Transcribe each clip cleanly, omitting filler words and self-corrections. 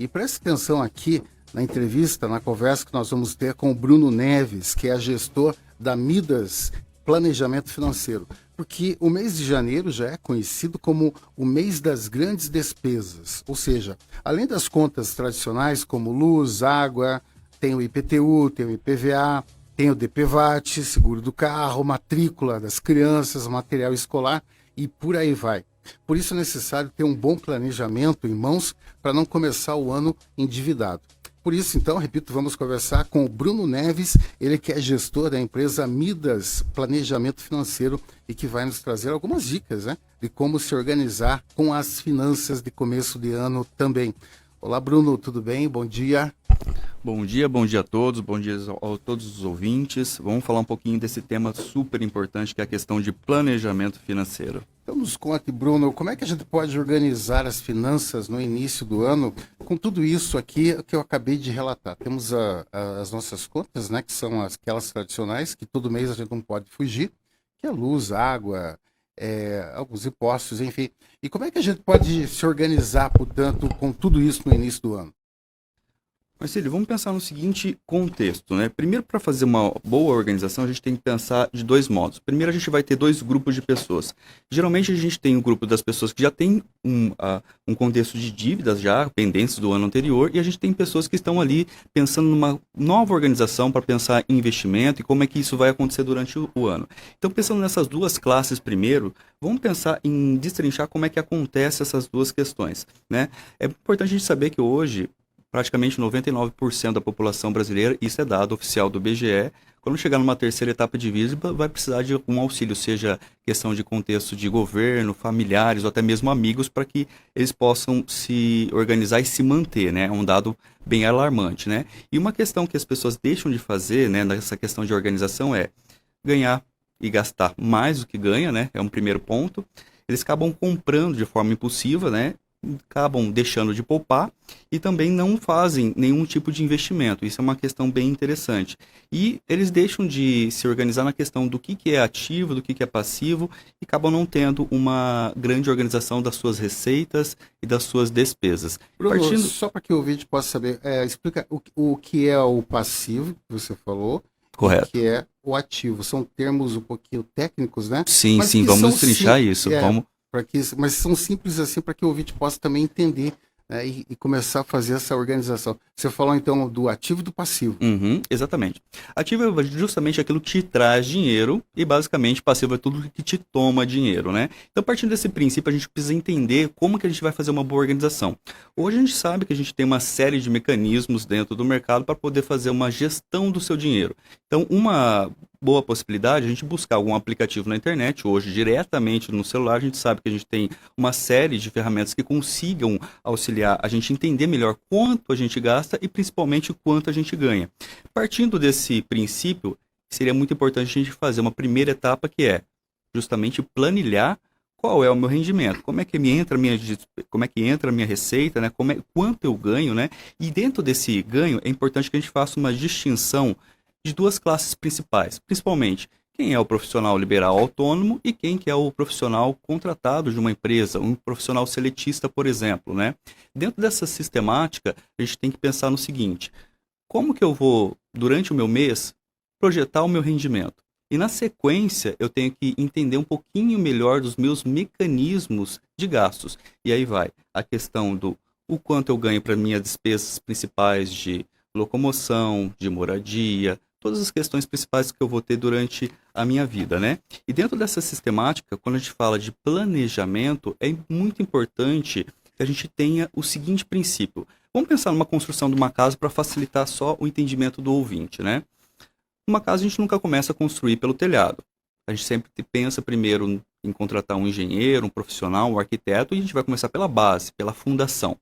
E preste atenção aqui na entrevista, na conversa que nós vamos ter com o Bruno Neves, que é gestor da Midas Planejamento Financeiro. Porque o mês de janeiro já é conhecido como o mês das grandes despesas. Ou seja, além das contas tradicionais como luz, água, tem o IPTU, tem o IPVA, tem o DPVAT, seguro do carro, matrícula das crianças, material escolar e por aí vai. Por isso é necessário ter um bom planejamento em mãos para não começar o ano endividado. Por isso, então, repito, vamos conversar com o Bruno Neves, ele que é gestor da empresa Midas Planejamento Financeiro e que vai nos trazer algumas dicas, né, de como se organizar com as finanças de começo de ano também. Olá, Bruno, tudo bem? Bom dia. Bom dia a todos, bom dia a todos os ouvintes. Vamos falar um pouquinho desse tema super importante que é a questão de planejamento financeiro. Então nos conte, Bruno, como é que a gente pode organizar as finanças no início do ano com tudo isso aqui que eu acabei de relatar? Temos as nossas contas, né, que são aquelas tradicionais, que todo mês a gente não pode fugir, que é luz, água, alguns impostos, enfim. E como é que a gente pode se organizar, portanto, com tudo isso no início do ano? Marcelo, vamos pensar no seguinte contexto, né? Primeiro, para fazer uma boa organização, a gente tem que pensar de dois modos. Primeiro, a gente vai ter dois grupos de pessoas. Geralmente, a gente tem o grupo das pessoas que já tem um contexto de dívidas já pendentes do ano anterior, e a gente tem pessoas que estão ali pensando numa nova organização para pensar em investimento e como é que isso vai acontecer durante o ano. Então, pensando nessas duas classes primeiro, vamos pensar em destrinchar como é que acontece essas duas questões, né? É importante a gente saber que hoje praticamente 99% da população brasileira, isso é dado oficial do BGE, quando chegar numa terceira etapa de vida, vai precisar de um auxílio, seja questão de contexto de governo, familiares ou até mesmo amigos, para que eles possam se organizar e se manter, né? É um dado bem alarmante, né? E uma questão que as pessoas deixam de fazer, né, nessa questão de organização é ganhar e gastar mais do que ganha, né? É um primeiro ponto. Eles acabam comprando de forma impulsiva, né? Acabam deixando de poupar e também não fazem nenhum tipo de investimento. Isso é uma questão bem interessante. E eles deixam de se organizar na questão do que é ativo, do que é passivo e acabam não tendo uma grande organização das suas receitas e das suas despesas. Bruno, só para que o ouvinte possa saber, explica o que é o passivo, que você falou, correto, e o que é o ativo. São termos um pouquinho técnicos, né? Sim, mas sim, vamos trinchar isso. Vamos... mas são simples assim para que o ouvinte possa também entender, né, e começar a fazer essa organização. Você falou então do ativo e do passivo. Exatamente. Ativo é justamente aquilo que te traz dinheiro e basicamente passivo é tudo que te toma dinheiro, né? Então, partindo desse princípio, a gente precisa entender como que a gente vai fazer uma boa organização. Hoje a gente sabe que a gente tem uma série de mecanismos dentro do mercado para poder fazer uma gestão do seu dinheiro. Então, uma boa possibilidade é a gente buscar algum aplicativo na internet, hoje diretamente no celular, a gente sabe que a gente tem uma série de ferramentas que consigam auxiliar a gente entender melhor quanto a gente gasta e principalmente quanto a gente ganha. Partindo desse princípio, seria muito importante a gente fazer uma primeira etapa que é justamente planilhar qual é o meu rendimento, como é que entra a minha receita, né? Quanto eu ganho, né? E dentro desse ganho é importante que a gente faça uma distinção de duas classes principais, principalmente quem é o profissional liberal autônomo e quem que é o profissional contratado de uma empresa, um profissional seletista, por exemplo, né? Dentro dessa sistemática, a gente tem que pensar no seguinte: como que eu vou, durante o meu mês, projetar o meu rendimento? E na sequência, eu tenho que entender um pouquinho melhor dos meus mecanismos de gastos. E aí vai a questão do o quanto eu ganho para minhas despesas principais de locomoção, de moradia, todas as questões principais que eu vou ter durante a minha vida, né? E dentro dessa sistemática, quando a gente fala de planejamento, é muito importante que a gente tenha o seguinte princípio. Vamos pensar numa construção de uma casa para facilitar só o entendimento do ouvinte, né? Uma casa a gente nunca começa a construir pelo telhado. A gente sempre pensa primeiro em contratar um engenheiro, um profissional, um arquiteto, e a gente vai começar pela base, pela fundação.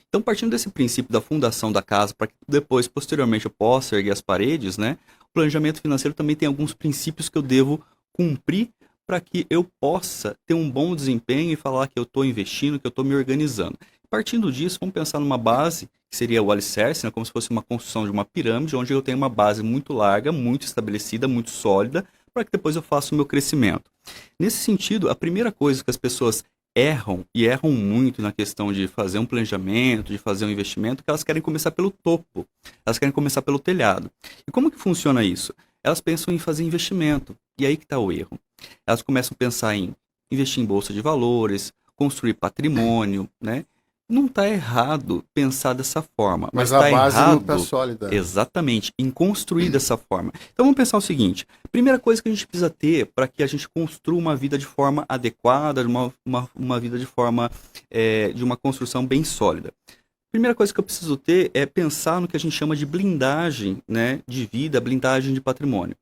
Então, partindo desse princípio da fundação da casa, para que depois, posteriormente, eu possa erguer as paredes, né? O planejamento financeiro também tem alguns princípios que eu devo cumprir para que eu possa ter um bom desempenho e falar que eu estou investindo, que eu estou me organizando. Partindo disso, vamos pensar numa base, que seria o alicerce, né? Como se fosse uma construção de uma pirâmide, onde eu tenho uma base muito larga, muito estabelecida, muito sólida, para que depois eu faça o meu crescimento. Nesse sentido, a primeira coisa que as pessoas erram, e erram muito na questão de fazer um planejamento, de fazer um investimento, que elas querem começar pelo topo, elas querem começar pelo telhado. E como que funciona isso? Elas pensam em fazer investimento, e aí que está o erro. Elas começam a pensar em investir em bolsa de valores, construir patrimônio, né? Não está errado pensar dessa forma, mas Mas a está base não está errado sólida. exatamente em construir dessa forma. Então vamos pensar o seguinte: primeira coisa que a gente precisa ter para que a gente construa uma vida de forma adequada, uma vida de forma de uma construção bem sólida. Primeira coisa que eu preciso ter é pensar no que a gente chama de blindagem, né, de vida, blindagem de patrimônio.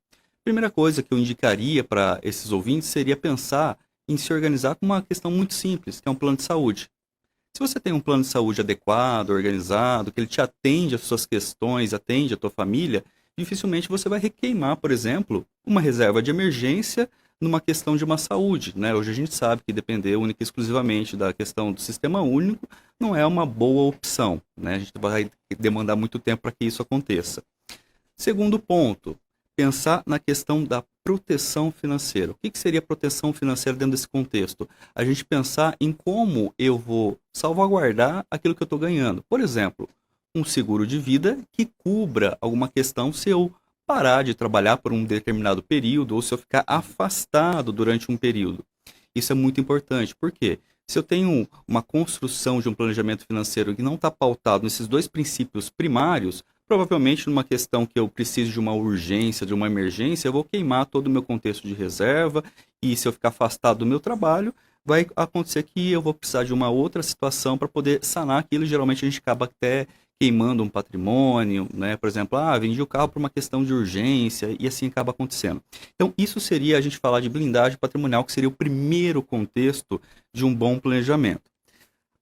Primeira coisa que eu indicaria para esses ouvintes seria pensar em se organizar com uma questão muito simples, que é um plano de saúde. Se você tem um plano de saúde adequado, organizado, que ele te atende às suas questões, atende à tua família, dificilmente você vai requeimar, por exemplo, uma reserva de emergência numa questão de uma saúde, né? Hoje a gente sabe que depender única e exclusivamente da questão do sistema único não é uma boa opção, né? A gente vai demandar muito tempo para que isso aconteça. Segundo ponto, pensar na questão da proteção financeira. O que seria proteção financeira dentro desse contexto? A gente pensar em como eu vou salvaguardar aquilo que eu estou ganhando. Por exemplo, um seguro de vida que cubra alguma questão se eu parar de trabalhar por um determinado período ou se eu ficar afastado durante um período. Isso é muito importante. Por quê? Se eu tenho uma construção de um planejamento financeiro que não está pautado nesses dois princípios primários, provavelmente numa questão que eu preciso de uma urgência, de uma emergência, eu vou queimar todo o meu contexto de reserva e se eu ficar afastado do meu trabalho, vai acontecer que eu vou precisar de uma outra situação para poder sanar aquilo. Geralmente a gente acaba até queimando um patrimônio, né? Por exemplo, vendi o carro por uma questão de urgência e assim acaba acontecendo. Então, isso seria a gente falar de blindagem patrimonial, que seria o primeiro contexto de um bom planejamento.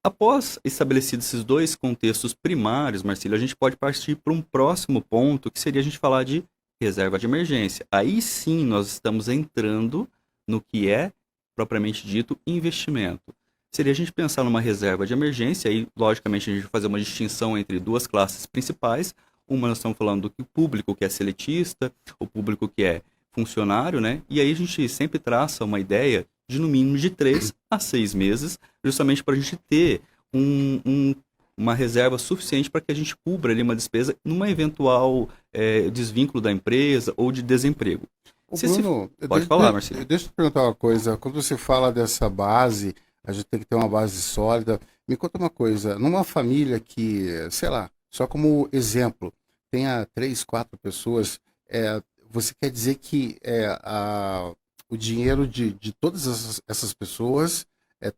Após estabelecidos esses dois contextos primários, Marcílio, a gente pode partir para um próximo ponto, que seria a gente falar de reserva de emergência. Aí sim nós estamos entrando no que é, propriamente dito, investimento. Seria a gente pensar numa reserva de emergência, aí logicamente a gente vai fazer uma distinção entre duas classes principais. Uma nós estamos falando do público que é seletista, o público que é funcionário, né? E aí a gente sempre traça uma ideia de no mínimo de 3 a 6 meses, justamente para a gente ter uma reserva suficiente para que a gente cubra ali uma despesa numa eventual desvínculo da empresa ou de desemprego. Bruno, Pode falar, Marcelo. deixa eu te perguntar uma coisa. Quando você fala dessa base, a gente tem que ter uma base sólida. Me conta uma coisa. Numa família que, sei lá, só como exemplo, tenha 3, 4 pessoas, você quer dizer que o dinheiro de todas essas pessoas,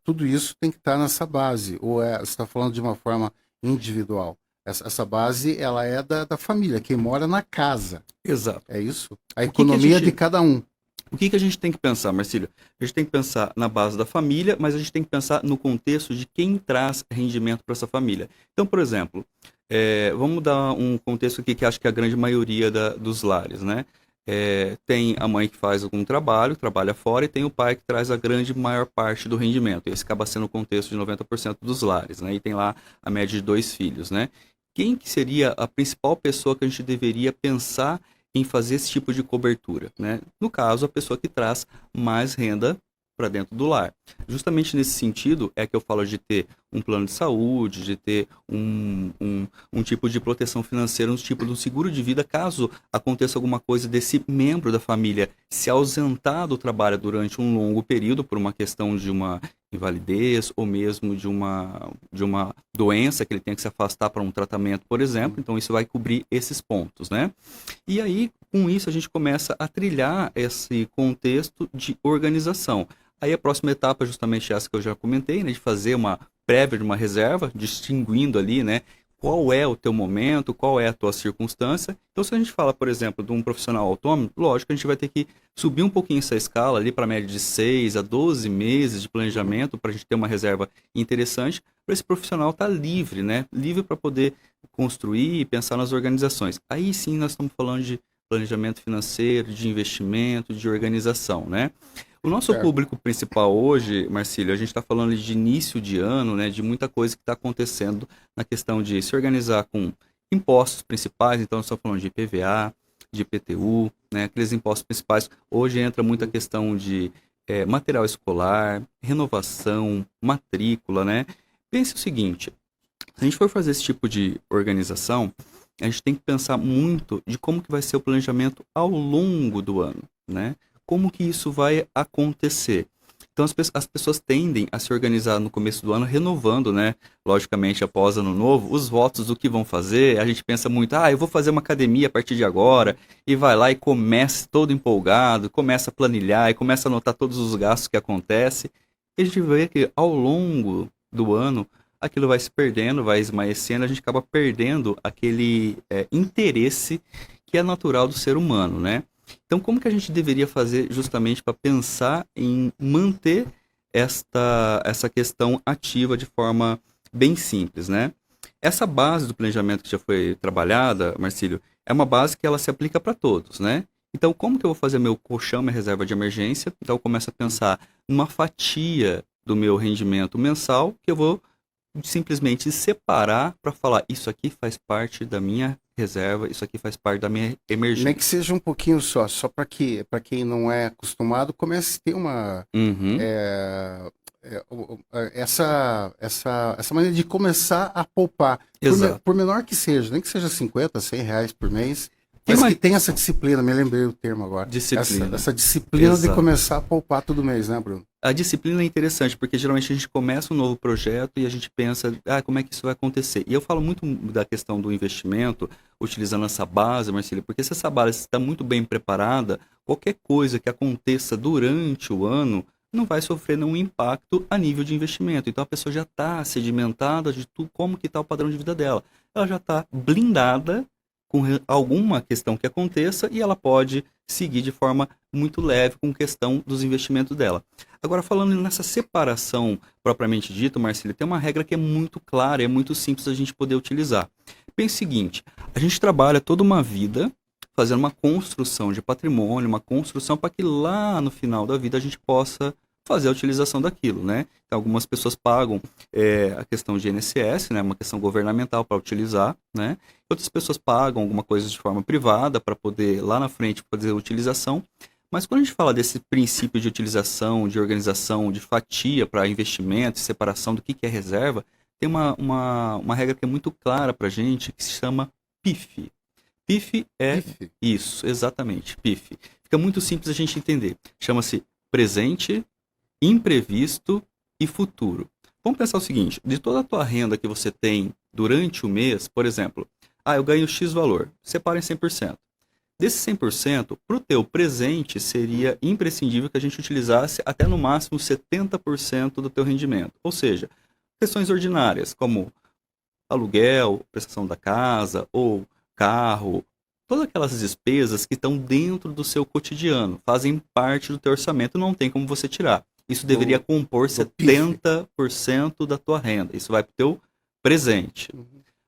tudo isso tem que estar nessa base? Ou você está falando de uma forma individual? Essa base, ela é da família, quem mora na casa. Exato. É isso? A economia de cada um. O que a gente tem que pensar, Marcílio? A gente tem que pensar na base da família, mas a gente tem que pensar no contexto de quem traz rendimento para essa família. Então, por exemplo, vamos dar um contexto aqui que acho que é a grande maioria dos lares, né? Tem a mãe que faz algum trabalho, trabalha fora, e tem o pai que traz a grande maior parte do rendimento. Esse acaba sendo o contexto de 90% dos lares, né? E tem lá a média de 2 filhos, né? Quem que seria a principal pessoa que a gente deveria pensar em fazer esse tipo de cobertura, né? No caso, a pessoa que traz mais renda para dentro do lar. Justamente nesse sentido é que eu falo de ter um plano de saúde, de ter um tipo de proteção financeira, um tipo de um seguro de vida, caso aconteça alguma coisa desse membro da família se ausentar do trabalho durante um longo período por uma questão de uma invalidez ou mesmo de uma doença que ele tenha que se afastar para um tratamento, por exemplo. Então isso vai cobrir esses pontos, né? E aí, com isso, a gente começa a trilhar esse contexto de organização. Aí a próxima etapa é justamente essa que eu já comentei, né, de fazer uma prévia de uma reserva, distinguindo ali, né, qual é o teu momento, qual é a tua circunstância. Então, se a gente fala, por exemplo, de um profissional autônomo, lógico, a gente vai ter que subir um pouquinho essa escala ali para a média de 6 a 12 meses de planejamento, para a gente ter uma reserva interessante, para esse profissional estar livre, né, livre para poder construir e pensar nas organizações. Aí sim nós estamos falando de planejamento financeiro, de investimento, de organização, né? O nosso público principal hoje, Marcílio, a gente está falando de início de ano, né, de muita coisa que está acontecendo na questão de se organizar com impostos principais. Então, nós estamos falando de IPVA, de IPTU, né, aqueles impostos principais. Hoje entra muita questão de material escolar, renovação, matrícula, né? Pense o seguinte, se a gente for fazer esse tipo de organização, a gente tem que pensar muito de como que vai ser o planejamento ao longo do ano, né? Como que isso vai acontecer. Então as pessoas tendem a se organizar no começo do ano renovando, né? Logicamente, após ano novo, os votos do que vão fazer. A gente pensa muito, eu vou fazer uma academia a partir de agora, e vai lá e começa todo empolgado, começa a planilhar e começa a anotar todos os gastos que acontecem. E a gente vê que ao longo do ano aquilo vai se perdendo, vai esmaecendo, a gente acaba perdendo aquele interesse que é natural do ser humano, né? Então, como que a gente deveria fazer justamente para pensar em manter essa questão ativa de forma bem simples, né? Essa base do planejamento que já foi trabalhada, Marcílio, é uma base que ela se aplica para todos, né? Então, como que eu vou fazer meu colchão, minha reserva de emergência? Então, eu começo a pensar numa fatia do meu rendimento mensal que eu vou simplesmente separar para falar, isso aqui faz parte da minha reserva, isso aqui faz parte da minha emergência. Nem que seja um pouquinho só para para quem não é acostumado, comece a ter essa maneira de começar a poupar. Exato. Por menor que seja, nem que seja 50, 100 reais por mês, mas que tem essa disciplina, me lembrei o termo agora. Disciplina. Essa disciplina Exato. de começar a poupar todo mês, né, Bruno? A disciplina é interessante, porque geralmente a gente começa um novo projeto e a gente pensa, como é que isso vai acontecer? E eu falo muito da questão do investimento, utilizando essa base, Marcílio, porque se essa base está muito bem preparada, qualquer coisa que aconteça durante o ano não vai sofrer nenhum impacto a nível de investimento. Então a pessoa já está sedimentada de tudo, como que está o padrão de vida dela. Ela já está blindada com alguma questão que aconteça e ela pode seguir de forma muito leve com questão dos investimentos dela. Agora, falando nessa separação propriamente dita, Marcílio, tem uma regra que é muito clara, é muito simples a gente poder utilizar. Pense o seguinte, a gente trabalha toda uma vida fazendo uma construção de patrimônio, uma construção para que lá no final da vida a gente possa fazer a utilização daquilo, né? Então, algumas pessoas pagam a questão de INSS, né? Uma questão governamental para utilizar, né? Outras pessoas pagam alguma coisa de forma privada para poder, lá na frente, fazer a utilização. Mas quando a gente fala desse princípio de utilização, de organização, de fatia para investimento, separação do que é reserva, tem uma regra que é muito clara para a gente, que se chama PIF. PIF é PIF. Isso, exatamente, PIF. Fica muito simples a gente entender. Chama-se presente, imprevisto e futuro. Vamos pensar o seguinte, de toda a tua renda que você tem durante o mês, por exemplo, eu ganho X valor, separa em 100%. Desse 100%, para o teu presente, seria imprescindível que a gente utilizasse até no máximo 70% do teu rendimento. Ou seja, questões ordinárias, como aluguel, prestação da casa ou carro, todas aquelas despesas que estão dentro do seu cotidiano, fazem parte do teu orçamento, não tem como você tirar. Isso deveria compor 70% da tua renda. Isso vai para o teu presente.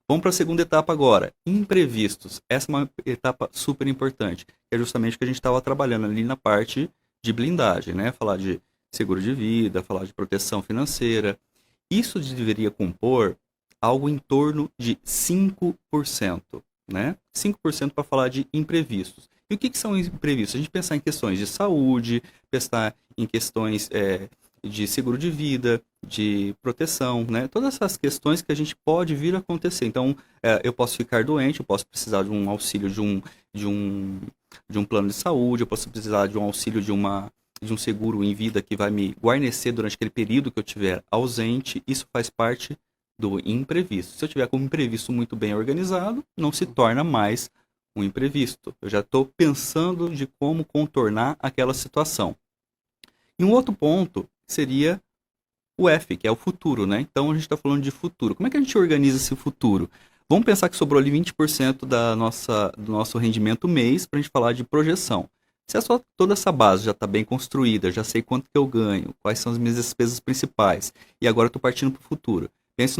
Vamos para a segunda etapa agora, imprevistos. Essa é uma etapa super importante, que é justamente o que a gente estava trabalhando ali na parte de blindagem, né? Falar de seguro de vida, falar de proteção financeira. Isso deveria compor algo em torno de 5%, né? 5% para falar de imprevistos. E o que são imprevistos? A gente pensar em questões de saúde, pensar em questões de seguro de vida, de proteção, né? Todas essas questões que a gente pode vir a acontecer. Então, eu posso ficar doente, eu posso precisar de um auxílio de um plano de saúde, eu posso precisar de um auxílio de um seguro em vida que vai me guarnecer durante aquele período que eu estiver ausente. Isso faz parte do imprevisto. Se eu tiver com um imprevisto muito bem organizado, não se torna mais um imprevisto. Eu já estou pensando de como contornar aquela situação. E um outro ponto seria o F, que é o futuro, né? Então a gente está falando de futuro. Como é que a gente organiza esse futuro? Vamos pensar que sobrou ali 20% do nosso rendimento mês para a gente falar de projeção. Se toda essa base já está bem construída, já sei quanto que eu ganho, quais são as minhas despesas principais, e agora eu estou partindo para o futuro. Pense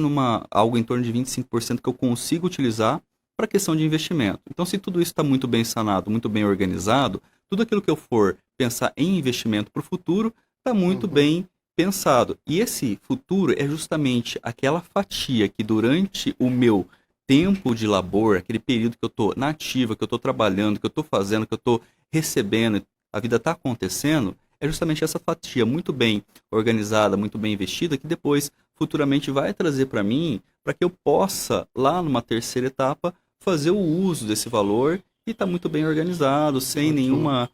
algo em torno de 25% que eu consigo utilizar para a questão de investimento. Então, se tudo isso está muito bem sanado, muito bem organizado, tudo aquilo que eu for pensar em investimento para o futuro está muito bem pensado. E esse futuro é justamente aquela fatia que durante o meu tempo de labor, aquele período que eu estou na ativa, que eu estou trabalhando, que eu estou fazendo, que eu estou recebendo, a vida está acontecendo, é justamente essa fatia muito bem organizada, muito bem investida, que depois, futuramente, vai trazer para mim, para que eu possa, lá numa terceira etapa, fazer o uso desse valor e estar muito bem organizado, sem Ótimo.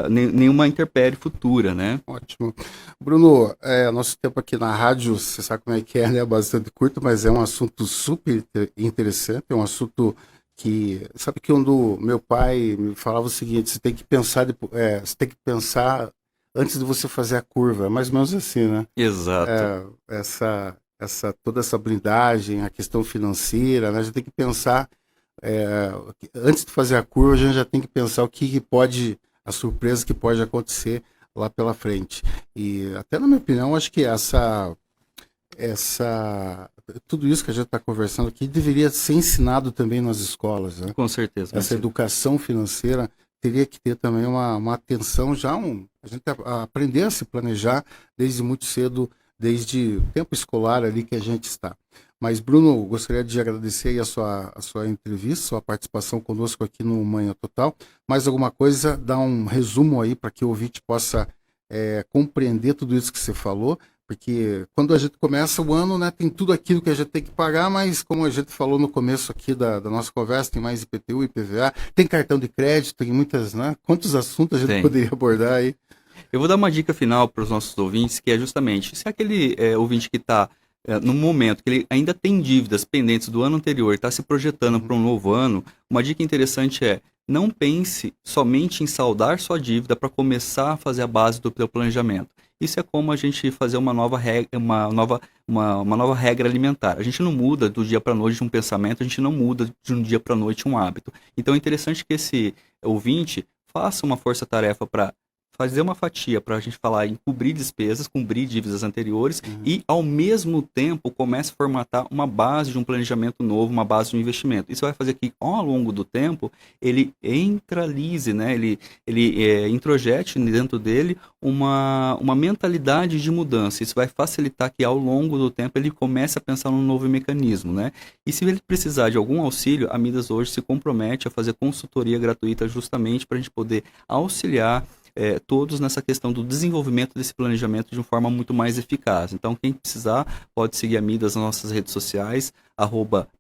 nenhuma intempérie futura, né? Ótimo. Bruno, nosso tempo aqui na rádio, você sabe como é que é, né? Bastante curto, mas é um assunto super interessante, é um assunto que, sabe que quando meu pai me falava o seguinte, você tem que pensar, você tem que pensar antes de você fazer a curva, é mais ou menos assim, né? Exato. Toda essa blindagem, a questão financeira, né? A gente tem que pensar, é, antes de fazer a curva, a gente já tem que pensar o que pode, a surpresa que pode acontecer lá pela frente. E até na minha opinião, acho que essa, tudo isso que a gente está conversando aqui deveria ser ensinado também nas escolas, né? Com certeza, Essa Marcelo. educação financeira teria que ter também uma atenção a gente aprender a se planejar desde muito cedo, desde o tempo escolar ali que a gente está. Mas, Bruno, gostaria de agradecer aí a sua entrevista, sua participação conosco aqui no Manhã Total. Mais alguma coisa, dá um resumo aí para que o ouvinte possa compreender tudo isso que você falou, porque quando a gente começa o ano, né, tem tudo aquilo que a gente tem que pagar, mas como a gente falou no começo aqui da nossa conversa, tem mais IPTU, IPVA, tem cartão de crédito, tem muitas, né? Quantos assuntos a gente Tem. poderia abordar aí? Eu vou dar uma dica final para os nossos ouvintes, que é justamente, se aquele ouvinte que está no momento que ele ainda tem dívidas pendentes do ano anterior e está se projetando Uhum. para um novo ano, uma dica interessante é, não pense somente em saldar sua dívida para começar a fazer a base do teu planejamento. Isso é como a gente fazer uma nova regra alimentar. A gente não muda do dia para a noite um pensamento, a gente não muda de um dia para a noite um hábito. Então é interessante que esse ouvinte faça uma força-tarefa para fazer uma fatia para a gente falar em cobrir despesas, cobrir dívidas anteriores Uhum. e, ao mesmo tempo, comece a formatar uma base de um planejamento novo, uma base de um investimento. Isso vai fazer que, ao longo do tempo, ele entralize, né? ele introjete dentro dele uma mentalidade de mudança. Isso vai facilitar que, ao longo do tempo, ele comece a pensar num novo mecanismo, né? E se ele precisar de algum auxílio, a Midas hoje se compromete a fazer consultoria gratuita justamente para a gente poder auxiliar todos nessa questão do desenvolvimento desse planejamento de uma forma muito mais eficaz. Então, quem precisar pode seguir a Midas nas nossas redes sociais,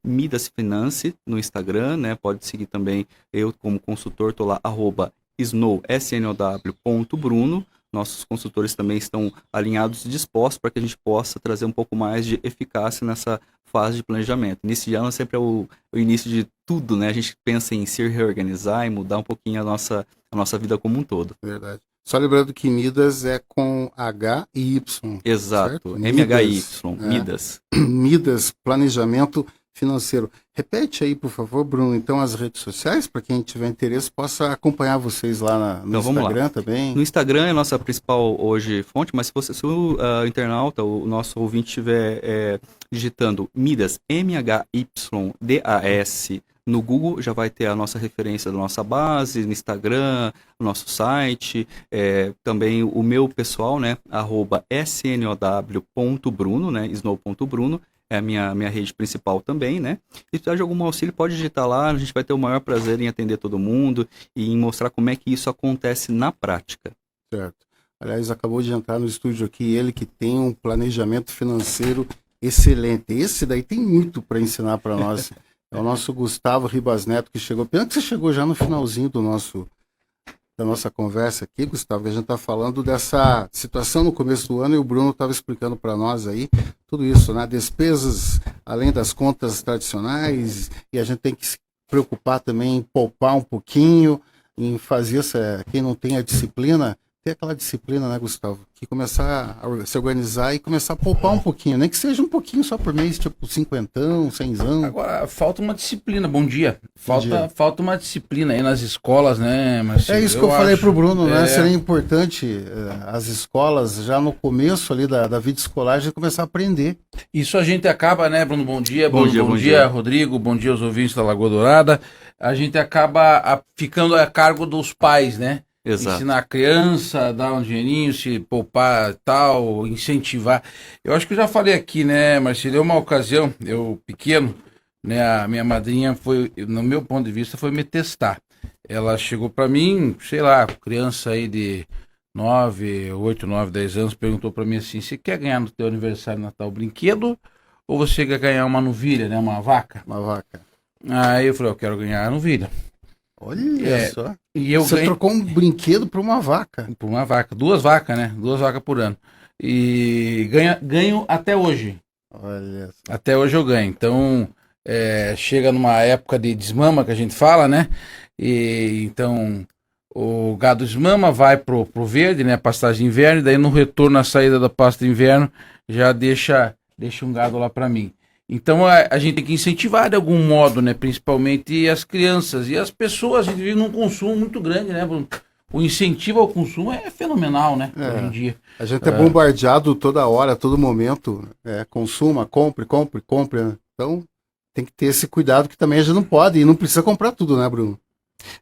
@MidasFinance no Instagram, né? Pode seguir também eu como consultor, estou lá, @snow.bruno. Nossos consultores também estão alinhados e dispostos para que a gente possa trazer um pouco mais de eficácia nessa fase de planejamento. Início de ano sempre é o início de tudo, né? A gente pensa em se reorganizar e mudar um pouquinho a nossa vida como um todo. Verdade. Só lembrando que Midas é com H e Y, certo? Exato. Midas, MHY, Midas. Midas, planejamento financeiro. Repete aí, por favor, Bruno, então as redes sociais, para quem tiver interesse, possa acompanhar vocês lá no Então vamos lá. Instagram também. No Instagram é a nossa principal hoje fonte, mas se o internauta, o nosso ouvinte estiver digitando Midas, MHYDAS, no Google já vai ter a nossa referência da nossa base, no Instagram, no nosso site, também o meu pessoal, né, @snow.bruno, né, snow.bruno, é a minha rede principal também, né? Se precisar de algum auxílio, pode digitar lá, a gente vai ter o maior prazer em atender todo mundo e em mostrar como é que isso acontece na prática. Certo. Aliás, acabou de entrar no estúdio aqui ele que tem um planejamento financeiro excelente. Esse daí tem muito para ensinar para nós. É o nosso Gustavo Ribas Neto que chegou. Pena que você chegou já no finalzinho da nossa conversa aqui, Gustavo, que a gente está falando dessa situação no começo do ano e o Bruno estava explicando para nós aí tudo isso, né? Despesas além das contas tradicionais e a gente tem que se preocupar também em poupar um pouquinho, em fazer quem não tem a disciplina, ter aquela disciplina, né, Gustavo? Que começar a se organizar e começar a poupar um pouquinho, nem que seja um pouquinho só por mês, tipo cinquentão, cenzão. Agora, falta uma disciplina. Bom dia. Bom dia. Falta uma disciplina aí nas escolas, né, Marcelo? É isso que eu falei pro Bruno, né? É. Seria importante as escolas, já no começo ali da vida escolar, já começar a aprender. Isso a gente acaba, né, Bruno? Bom dia, Bom Bruno. dia, Bom bom dia, dia. Rodrigo. Bom dia aos ouvintes da Lagoa Dourada. A gente acaba ficando a cargo dos pais, né? Exato. Ensinar a criança, dar um dinheirinho, se poupar tal, incentivar. Eu acho que eu já falei aqui, né, Marcelo? Uma ocasião, eu pequeno, né, a minha madrinha foi, no meu ponto de vista, foi me testar. Ela chegou para mim, sei lá, criança aí de 8, 9, 10 anos, perguntou para mim assim, você quer ganhar no teu aniversário de Natal brinquedo ou você quer ganhar uma novilha, né, uma vaca? Uma vaca. Aí eu falei, eu quero ganhar a novilha. Olha só. E eu Você trocou um brinquedo por uma vaca. por uma vaca, 2 vacas, né? 2 vacas por ano. E ganho até hoje. Olha só. Até hoje eu ganho. Então, chega numa época de desmama que a gente fala, né? E então o gado desmama, vai pro verde, né? Pastagem de inverno, e daí no retorno, na saída da pasta de inverno, já deixa um gado lá para mim. Então a gente tem que incentivar de algum modo, né? Principalmente as crianças e as pessoas. A gente vive num consumo muito grande, né, Bruno? O incentivo ao consumo é fenomenal, né? Hoje em dia. A gente é bombardeado toda hora, a todo momento. Consuma, compre. Né? Então tem que ter esse cuidado que também a gente não pode e não precisa comprar tudo, né, Bruno?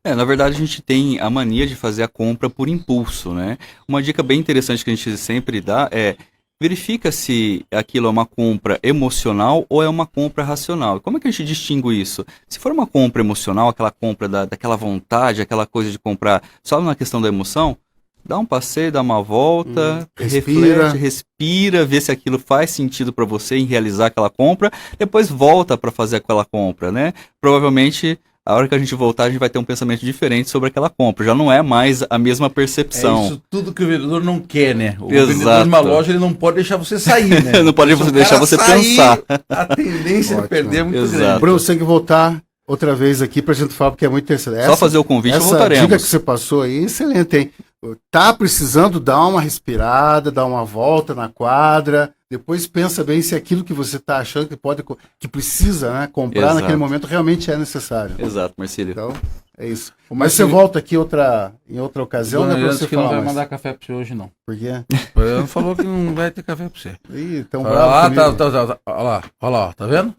Na verdade, a gente tem a mania de fazer a compra por impulso, né? Uma dica bem interessante que a gente sempre dá é verifica se aquilo é uma compra emocional ou é uma compra racional. Como é que a gente distingue isso? Se for uma compra emocional, aquela compra daquela vontade, aquela coisa de comprar só na questão da emoção, dá um passeio, dá uma volta, reflete, respira, vê se aquilo faz sentido para você em realizar aquela compra, depois volta para fazer aquela compra, né? Provavelmente a hora que a gente voltar, a gente vai ter um pensamento diferente sobre aquela compra. Já não é mais a mesma percepção. É isso tudo que o vendedor não quer, né? O Exato. vendedor de uma loja, ele não pode deixar você sair, né? Não pode deixar você pensar. A tendência de perder é muito Exato. grande. Bruno, você tem que voltar outra vez aqui pra gente falar, porque é muito interessante. Só fazer o convite e essa voltaremos. dica que você passou aí, excelente, hein? Tá precisando dar uma respirada, dar uma volta na quadra, depois pensa bem se aquilo que você está achando que precisa, né, comprar Exato. naquele momento realmente é necessaro. Exato, Marcílio. Então, é isso. Mas você volta aqui em outra ocasião, né, para você que não falar vai mais. mandar café para você hoje, não. Por quê? Ele falou que não vai ter café para você. Ih, tão Olha lá, bravo comigo. olha lá, tá vendo?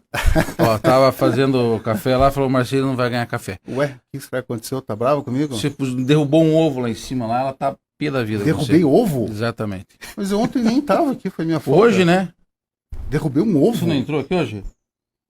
Ó, tava fazendo café lá, falou, Marcelo não vai ganhar café. Ué, o que isso aconteceu? Tá bravo comigo? Você derrubou um ovo lá em cima, lá, ela tá pé da vida. Derrubei ovo? Exatamente. Mas eu ontem nem tava aqui, foi minha folga. Hoje, né? Derrubei um ovo? Você não entrou aqui hoje?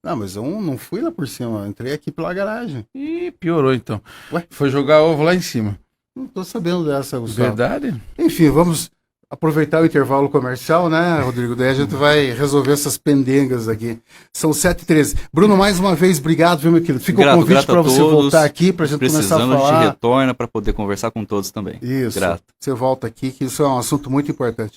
Não, mas eu não fui lá por cima, eu entrei aqui pela garagem. Ih, piorou então. Ué? Foi jogar ovo lá em cima. Não tô sabendo dessa, Gustavo. Verdade? Enfim, vamos aproveitar o intervalo comercial, né, Rodrigo? Daí a gente vai resolver essas pendengas aqui. São 7h13. Bruno, mais uma vez, obrigado, viu, meu querido? Fica o convite para você voltar aqui, para a gente começar a falar. Precisando, a gente retorna para poder conversar com todos também. Isso. Grato. Você volta aqui, que isso é um assunto muito importante.